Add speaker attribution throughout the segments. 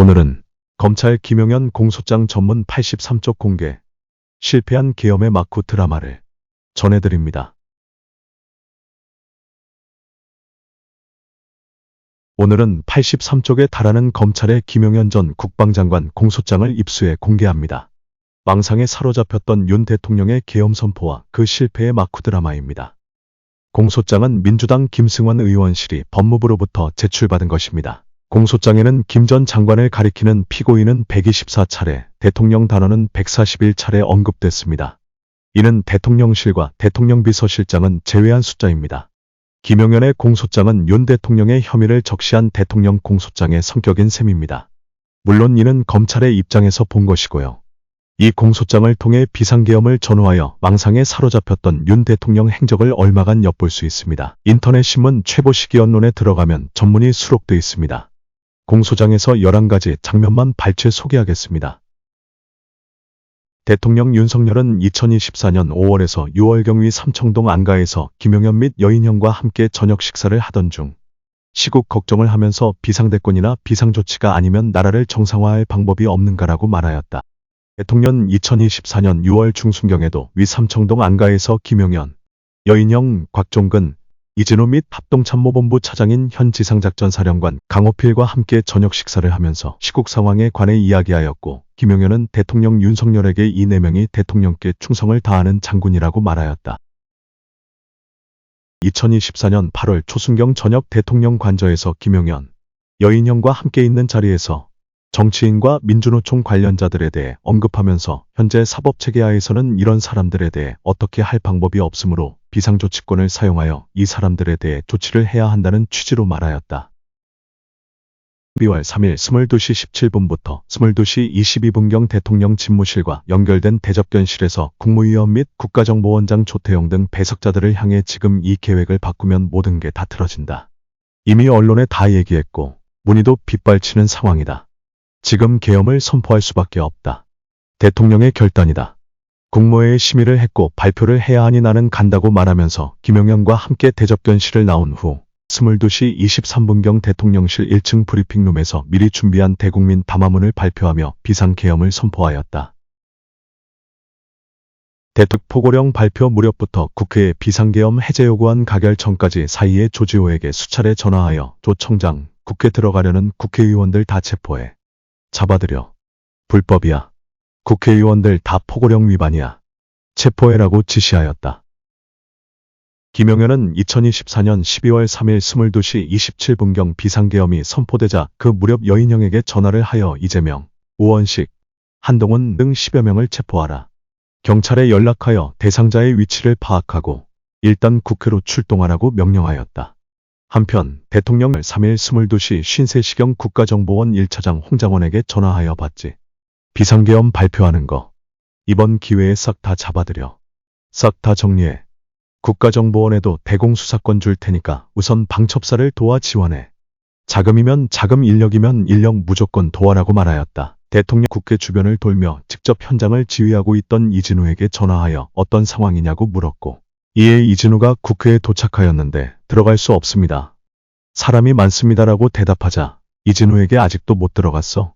Speaker 1: 오늘은 검찰 김용현 공소장 전문 83쪽 공개, 실패한 계엄의 막후 드라마를 전해드립니다. 오늘은 83쪽에 달하는 검찰의 김용현 전 국방장관 공소장을 입수해 공개합니다. 망상에 사로잡혔던 윤 대통령의 계엄 선포와 그 실패의 막후 드라마입니다. 공소장은 민주당 김승환 의원실이 법무부로부터 제출받은 것입니다. 공소장에는 김 전 장관을 가리키는 피고인은 124차례, 대통령 단어는 141차례 언급됐습니다. 이는 대통령실과 대통령 비서실장은 제외한 숫자입니다. 김용현의 공소장은 윤 대통령의 혐의를 적시한 대통령 공소장의 성격인 셈입니다. 물론 이는 검찰의 입장에서 본 것이고요. 이 공소장을 통해 비상계엄을 전후하여 망상에 사로잡혔던 윤 대통령 행적을 얼마간 엿볼 수 있습니다. 인터넷 신문 최보시기언론에 들어가면 전문이 수록돼 있습니다. 공소장에서 11가지 장면만 발췌 소개하겠습니다. 대통령 윤석열은 2024년 5월에서 6월 경위 삼청동 안가에서 김용현 및 여인형과 함께 저녁 식사를 하던 중 시국 걱정을 하면서 비상대권이나 비상조치가 아니면 나라를 정상화할 방법이 없는가라고 말하였다. 대통령 2024년 6월 중순경에도 위 삼청동 안가에서 김용현, 여인형, 곽종근, 이진우 및 합동참모본부 차장인 현 지상작전사령관 강호필과 함께 저녁 식사를 하면서 시국 상황에 관해 이야기하였고, 김용현은 대통령 윤석열에게 이 4명이 대통령께 충성을 다하는 장군이라고 말하였다. 2024년 8월 초순경 저녁 대통령 관저에서 김용현, 여인형과 함께 있는 자리에서 정치인과 민주노총 관련자들에 대해 언급하면서 현재 사법체계하에서는 이런 사람들에 대해 어떻게 할 방법이 없으므로 비상조치권을 사용하여 이 사람들에 대해 조치를 해야 한다는 취지로 말하였다. 12월 3일 22시 17분부터 22시 22분경 대통령 집무실과 연결된 대접견실에서 국무위원 및 국가정보원장 조태용 등 배석자들을 향해 지금 이 계획을 바꾸면 모든 게 다 틀어진다. 이미 언론에 다 얘기했고 문의도 빗발치는 상황이다. 지금 계엄을 선포할 수밖에 없다. 대통령의 결단이다. 국무회의 심의를 했고 발표를 해야 하니 나는 간다고 말하면서 김용현과 함께 대접견실을 나온 후 22시 23분경 대통령실 1층 브리핑룸에서 미리 준비한 대국민 담화문을 발표하며 비상계엄을 선포하였다. 대특포고령 발표 무렵부터 국회에 비상계엄 해제 요구안 가결전까지 사이에 조지호에게 수차례 전화하여 조 청장, 국회 들어가려는 국회의원들 다 체포해. 잡아들여. 불법이야. 국회의원들 다 포고령 위반이야. 체포해라고 지시하였다. 김용현은 2024년 12월 3일 22시 27분경 비상계엄이 선포되자 그 무렵 여인형에게 전화를 하여 이재명, 우원식, 한동훈 등 10여 명을 체포하라. 경찰에 연락하여 대상자의 위치를 파악하고 일단 국회로 출동하라고 명령하였다. 한편 대통령 3일 22시 53시경 국가정보원 1차장 홍장원에게 전화하여 받지. 비상계엄 발표하는 거. 이번 기회에 싹 다 잡아들여. 싹 다 정리해. 국가정보원에도 대공수사권 줄 테니까 우선 방첩사를 도와 지원해. 자금이면 자금, 인력이면 인력 무조건 도와라고 말하였다. 대통령 국회 주변을 돌며 직접 현장을 지휘하고 있던 이진우에게 전화하여 어떤 상황이냐고 물었고, 이에 이진우가 국회에 도착하였는데 들어갈 수 없습니다. 사람이 많습니다라고 대답하자 이진우에게 아직도 못 들어갔어.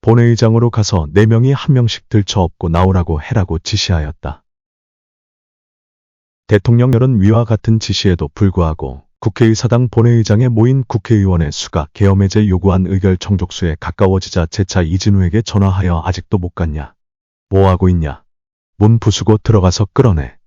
Speaker 1: 본회의장으로 가서 4명이 1명씩 들쳐업고 나오라고 해라고 지시하였다. 대통령열은 위와 같은 지시에도 불구하고 국회의사당 본회의장에 모인 국회의원의 수가 계엄 해제 요구안 의결 정족수에 가까워지자 재차 이진우에게 전화하여 아직도 못 갔냐? 뭐하고 있냐? 문 부수고 들어가서 끌어내.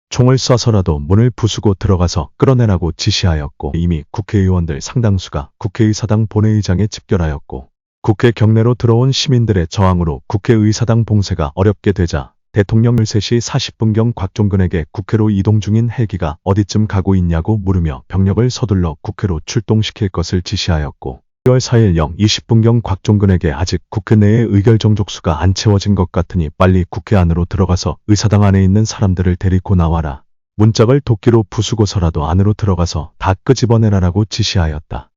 Speaker 1: 총을 쏴서라도 문을 부수고 들어가서 끌어내라고 지시하였고, 이미 국회의원들 상당수가 국회의사당 본회의장에 집결하였고 국회 경내로 들어온 시민들의 저항으로 국회의사당 봉쇄가 어렵게 되자 대통령 3시 40분경 곽종근에게 국회로 이동 중인 헬기가 어디쯤 가고 있냐고 물으며 병력을 서둘러 국회로 출동시킬 것을 지시하였고, 10월 4일 0 20분경 곽종근에게 아직 국회 내의 의결 정족수가 안 채워진 것 같으니 빨리 국회 안으로 들어가서 의사당 안에 있는 사람들을 데리고 나와라. 문짝을 도끼로 부수고서라도 안으로 들어가서 다 끄집어내라라고 지시하였다.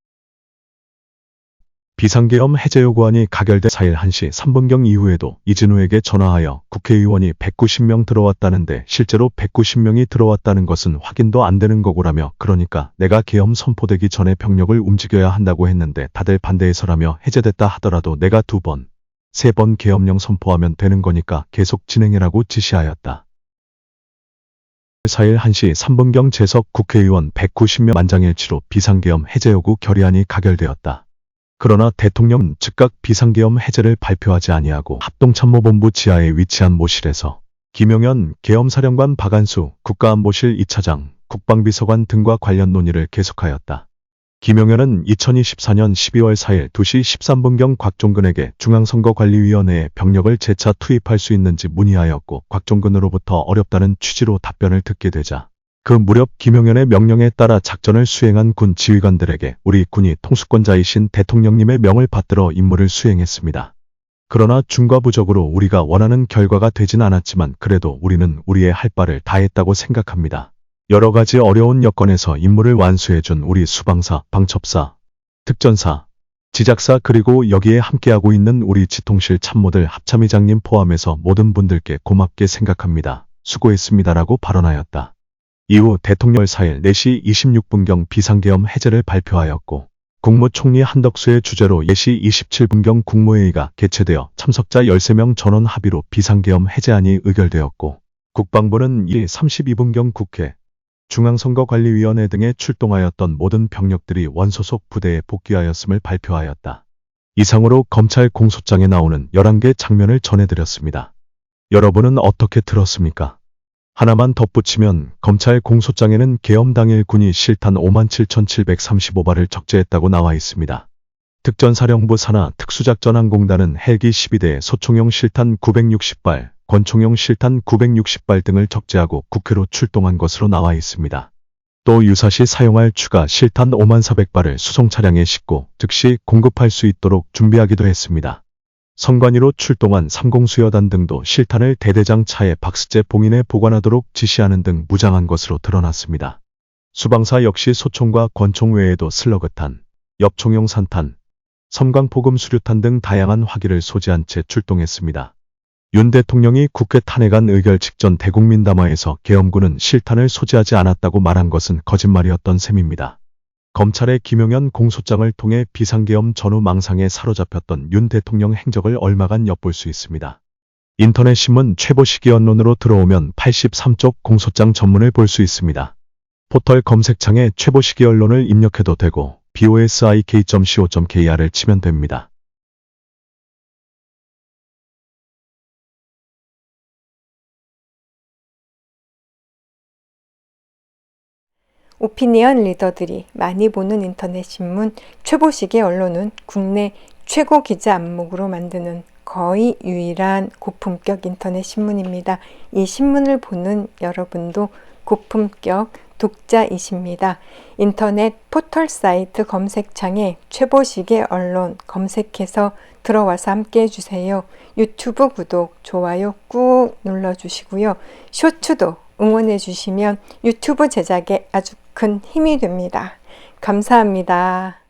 Speaker 1: 비상계엄 해제 요구안이 가결된 4일 1시 3분경 이후에도 이진우에게 전화하여 국회의원이 190명 들어왔다는데 실제로 190명이 들어왔다는 것은 확인도 안 되는 거고라며, 그러니까 내가 계엄 선포되기 전에 병력을 움직여야 한다고 했는데 다들 반대해서라며 해제됐다 하더라도 내가 2번, 3번 계엄령 선포하면 되는 거니까 계속 진행해라고 지시하였다. 4일 1시 3분경 재석 국회의원 190명 만장일치로 비상계엄 해제 요구 결의안이 가결되었다. 그러나 대통령은 즉각 비상계엄 해제를 발표하지 아니하고 합동참모본부 지하에 위치한 모실에서 김용현 계엄사령관, 박안수 국가안보실 2차장, 국방비서관 등과 관련 논의를 계속하였다. 김용현은 2024년 12월 4일 2시 13분경 곽종근에게 중앙선거관리위원회에 병력을 재차 투입할 수 있는지 문의하였고, 곽종근으로부터 어렵다는 취지로 답변을 듣게 되자 그 무렵 김용현의 명령에 따라 작전을 수행한 군 지휘관들에게 우리 군이 통수권자이신 대통령님의 명을 받들어 임무를 수행했습니다. 그러나 중과부적으로 우리가 원하는 결과가 되진 않았지만 그래도 우리는 우리의 할 바를 다했다고 생각합니다. 여러 가지 어려운 여건에서 임무를 완수해준 우리 수방사, 방첩사, 특전사, 지작사 그리고 여기에 함께하고 있는 우리 지통실 참모들 합참의장님 포함해서 모든 분들께 고맙게 생각합니다. 수고했습니다라고 발언하였다. 이후 대통령 4일 4시 26분경 비상계엄 해제를 발표하였고, 국무총리 한덕수의 주재로 4시 27분경 국무회의가 개최되어 참석자 13명 전원 합의로 비상계엄 해제안이 의결되었고, 국방부는 2일 32분경 국회, 중앙선거관리위원회 등에 출동하였던 모든 병력들이 원소속 부대에 복귀하였음을 발표하였다. 이상으로 검찰 공소장에 나오는 11개 장면을 전해드렸습니다. 여러분은 어떻게 들었습니까? 하나만 덧붙이면 검찰 공소장에는 계엄 당일 군이 실탄 57,735발을 적재했다고 나와 있습니다. 특전사령부 산하 특수작전항공단은 헬기 12대에 소총용 실탄 960발, 권총용 실탄 960발 등을 적재하고 국회로 출동한 것으로 나와 있습니다. 또 유사시 사용할 추가 실탄 54,000발을 수송차량에 싣고 즉시 공급할 수 있도록 준비하기도 했습니다. 선관위로 출동한 30수여단 등도 실탄을 대대장 차에 박스째 봉인해 보관하도록 지시하는 등 무장한 것으로 드러났습니다. 수방사 역시 소총과 권총 외에도 슬러그탄, 엽총용 산탄, 섬광포금 수류탄 등 다양한 화기를 소지한 채 출동했습니다. 윤 대통령이 국회 탄핵안 의결 직전 대국민 담화에서 계엄군은 실탄을 소지하지 않았다고 말한 것은 거짓말이었던 셈입니다. 검찰의 김용현 공소장을 통해 비상계엄 전후 망상에 사로잡혔던 윤 대통령 행적을 얼마간 엿볼 수 있습니다. 인터넷 신문 최보시기 언론으로 들어오면 83쪽 공소장 전문을 볼 수 있습니다. 포털 검색창에 최보시기 언론을 입력해도 되고 bozik.co.kr을 치면 됩니다.
Speaker 2: 오피니언 리더들이 많이 보는 인터넷 신문 최보시기 언론은 국내 최고 기자 안목으로 만드는 거의 유일한 고품격 인터넷 신문입니다. 이 신문을 보는 여러분도 고품격 독자이십니다. 인터넷 포털 사이트 검색창에 최보시기 언론 검색해서 들어와서 함께 해주세요. 유튜브 구독, 좋아요 꾹 눌러주시고요. 쇼츠도 응원해 주시면 유튜브 제작에 아주 큰 힘이 됩니다. 감사합니다.